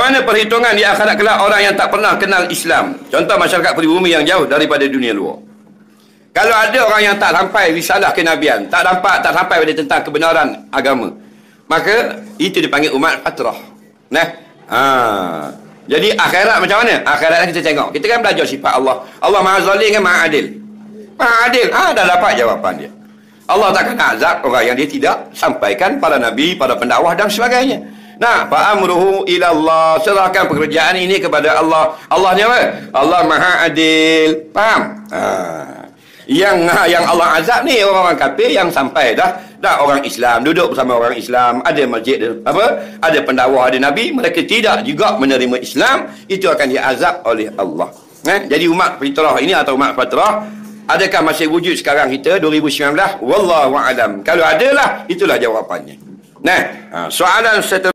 mana perhitungan di akhirat kelak orang yang tak pernah kenal Islam? Contoh masyarakat pribumi yang jauh daripada dunia luar. Kalau ada orang yang tak sampai risalah kenabian, tak sampai pada tentang kebenaran agama, maka itu dipanggil umat fatrah. Nah, jadi akhirat macam mana? Akhirat kita tengok. Kita kan belajar sifat Allah. Allah Maha Zalim kan Maha Adil. Maha Adil. Dah dapat jawapan dia. Allah takkan azab orang yang dia tidak sampaikan pada nabi, pada pendakwah dan sebagainya. Nah, fa'amruhu ila Allah. Serahkan pekerjaan ini kepada Allah. Allah ni apa? Allah Maha Adil. Faham? Yang Allah azab ni orang-orang kafir yang sampai dah orang Islam, duduk bersama orang Islam, ada masjid, ada pendakwah, ada nabi, mereka tidak juga menerima Islam, itu akan diazab oleh Allah. Jadi umat fitrah ini atau umat fatrah, adakah masih wujud sekarang kita 2019? Wallahu a'lam. Kalau adalah, itulah jawapannya. Nah, soalan seterusnya.